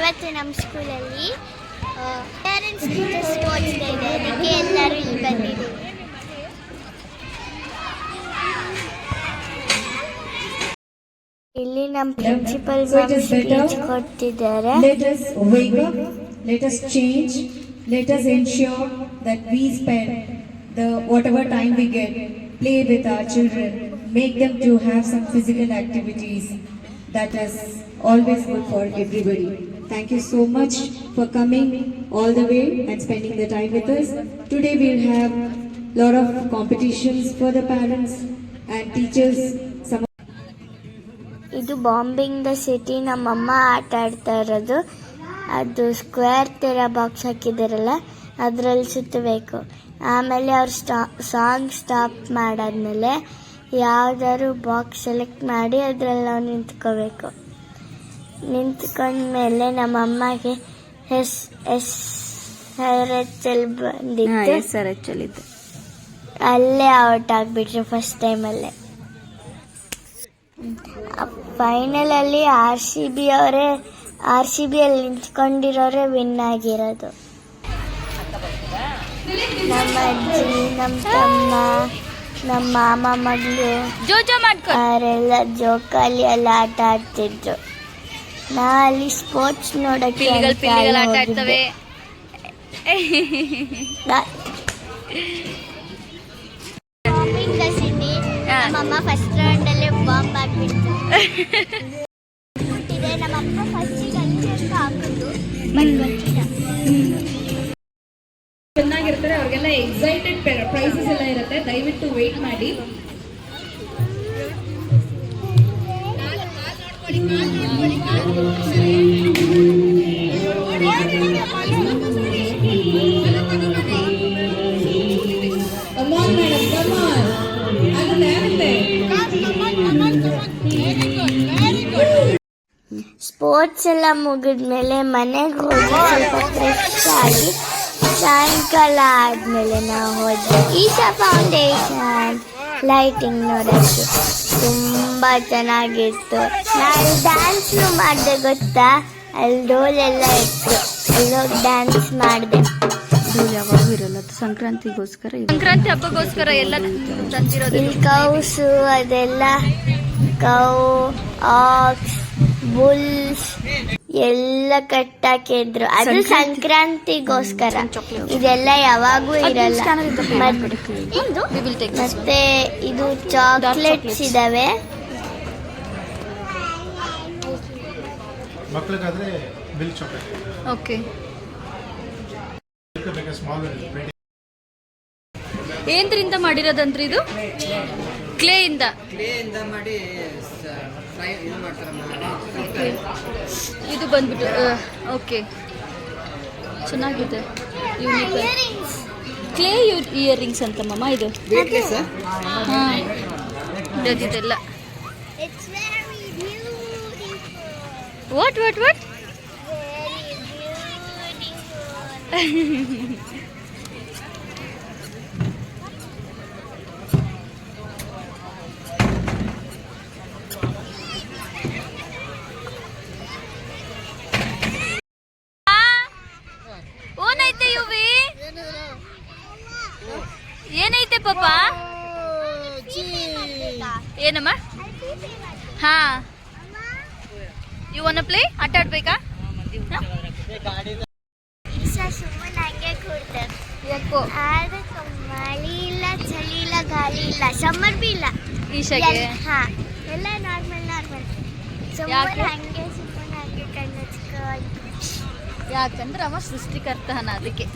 ಇವತ್ತು ನಮ್ಮ ಸ್ಕೂಲಲ್ಲಿ ಪೇರೆಂಟ್ಸ್ ಟೀಚರ್ಸ್ ಸ್ಪೋರ್ಟ್ಸ್ ಡೇ ಇದೆ. ಅದಕ್ಕೆ ಎಲ್ಲರೂ ಇಲ್ಲಿ ಬಂದಿದ್ದೀವಿ. ಇಲ್ಲಿ ನಮ್ಮ ಪ್ರಿನ್ಸಿಪಲ್ ಸ್ಪೀಚ್ ಕೊಡ್ತಿದ್ದಾರೆ. Let us wake up, let us change, let us ensure that we spend the whatever time we get, play with our children, make them to have some physical activities. That is always good for everybody. Thank you so much for coming all the way and spending the time with us. Today we'll have lot of competitions for the parents and teachers. ಇದು bombing the city ನಮ್ಮಮ್ಮ ಆಟ ಆಡ್ತಾ ಇರೋದು. ಅದು square ಥರ box ಹಾಕಿದಾರಲ್ಲ, ಅದರಲ್ಲಿ ಸುತ್ತಬೇಕು. ಆಮೇಲೆ ಅವ್ರು ಸಾಂಗ್ ಸ್ಟಾಪ್ ಮಾಡಾದ್ಮೇಲೆ ಯಾವ್ದಾದ್ರು ಬಾಕ್ಸ್ ಸೆಲೆಕ್ಟ್ ಮಾಡಿ ಅದರಲ್ಲಿ ನಾವು ನಿಂತ್ಕೋಬೇಕು. ನಿಂತ್ಕೊಂಡ್ಮೇಲೆ ನಮ್ಮಮ್ಮಗೆ SRHL ಬಂದಿತ್ತು. ಅಲ್ಲೇ ಔಟ್ ಆಗಿಬಿಟ್ರು ಫಸ್ಟ್ ಟೈಮಲ್ಲೇ. ಫೈನಲಲ್ಲಿ RCB ಅಲ್ಲಿ ನಿಂತ್ಕೊಂಡಿರೋರೆ ವಿನ್ ಆಗಿರೋದು. ನಮ್ಮ ಅಜ್ಜಿ, ನಮ್ಮ ತಮ್ಮ, ನಮ್ಮ ಮಾಮ ಮಗಳು ಅವರೆಲ್ಲ ಜೋಕಾಲಿ ಎಲ್ಲ ಆಟ ಆಡ್ತಿದ್ರು. ನಾ ಅಲ್ಲಿ ಸ್ಪೋರ್ಟ್ಸ್ ನೋಡಕ್ಕೆ ನಮ್ಮಮ್ಮ ಫಸ್ಟ್ ರೌಂಡಲ್ಲೇ ಬಾಂಬ್ ಹಾಕ್ಬಿಡ್ತು. ನಮ್ಮಪ್ಪ ಫಸ್ಟಿಗೆ ಅಂಚೆಷ್ಟು ಹಾಕೋದು ಚೆನ್ನಾಗಿರ್ತಾರೆ. ಅವ್ರಿಗೆಲ್ಲ ಎಕ್ಸೈಟೆಡ್ ಪ್ರೈಸಸ್ ಎಲ್ಲ ಇರುತ್ತೆ. ದಯವಿಟ್ಟು ವೇಟ್ ಮಾಡಿ. ಸ್ಪೋರ್ಟ್ಸ್ ಎಲ್ಲ ಮುಗಿದ್ಮೇಲೆ ಮನೆಗೆ ಹೋಗಿ ಸ್ವಲ್ಪ ಫ್ರೆಶ್ ಆಗಿ ಸಾಯಂಕಾಲ ಆದಮೇಲೆ ನಾವು ಹೋದ್ವಿ ಈಶಾ ಫೌಂಡೇಶನ್ ಲೈಟಿಂಗ್ ನೋಡೋಕ್ಕೆ. ತುಂಬ ಚೆನ್ನಾಗಿತ್ತು. ನಾನು ಡ್ಯಾನ್ಸ್ನು ಮಾಡಿದೆ ಗೊತ್ತಾ. ಅಲ್ಲಿ ಡೋಲೆಲ್ಲ ಇತ್ತು, ಅಲ್ಲೋಗಿ ಡ್ಯಾನ್ಸ್ ಮಾಡಿದೆ. ಯಾವಾಗೂ ಇರಲ್ಲ, ಸಂಕ್ರಾಂತಿ ಹಬ್ಬಗೋಸ್ಕರ ಎಲ್ಲ ತಂದಿರೋದು. ಇಲ್ಲಿ ಕೌಸು ಅದೆಲ್ಲ, ಕೌ, ಆಕ್ಸ್, ಬುಲ್ಸ್ ಎಲ್ಲ ಕಟ್ಟಾಕಿದ್ರು. ಅದು ಸಂಕ್ರಾಂತಿಗೋಸ್ಕರ. ಇದೆಲ್ಲ ಯಾವಾಗೂ ಇರಲ್ಲ. ಮತ್ತೆ ಇದು ಚಾಕ್ಲೇಟ್ಸ್ ಇದಾವೆ. ಮಕ್ಕಳಿಗಾದ್ರೆ ಮಿಲ್ಕ್ ಚಾಕ್ಲೇಟ್. ಓಕೆ. ಏನ್ರಿಂದ ಮಾಡಿರೋದಂತ್ರಿ ಇದು? ಕ್ಲೇಯಿಂದ ಮಾಡಿ ಇದು ಬಂದ್ಬಿಟ್ಟು. ಓಕೆ, ಚೆನ್ನಾಗಿದೆ. ಕ್ಲೇ ಇಯರಿಂಗ್ಸ್ ಅಂತ ಮಮ್ಮ ಇದು. ಹಾಂ, ಇದೆಲ್ಲ ವಾಟ್ ಏನೈತೆ ಪಾಪ? ಏನಮ್ಮ? ಹಾ, ಯು ವಾಂಟ್ ಟು ಪ್ಲೇ? ಆಟ ಆಡ್ಬೇಕಾ? ಸುಮ್ಮನೆ ಹಂಗೆ ಕೂಡ್ತಾರೆ. ಯಾಕೋ? ಅದಕ್ಕೆ ಮಳೆ ಇಲ್ಲ, ಚಳಿ ಇಲ್ಲ, ಗಾಳಿ ಇಲ್ಲ, ಸಮ್ಮರ್ ಬಿ ಇಲ್ಲ. ಈಶಾಗೆ ಹಾ, ಎಲ್ಲ ನಾರ್ಮಲ್. ಸುಮ್ಮನೆ ಹಂಗೆ ಕಣ್ಣು ಹಚ್ಕೊಂಡು. ಯಾಕಂದ್ರೆ ಅವ ಸೃಷ್ಟಿಕರ್ತನ, ಅದಕ್ಕೆ.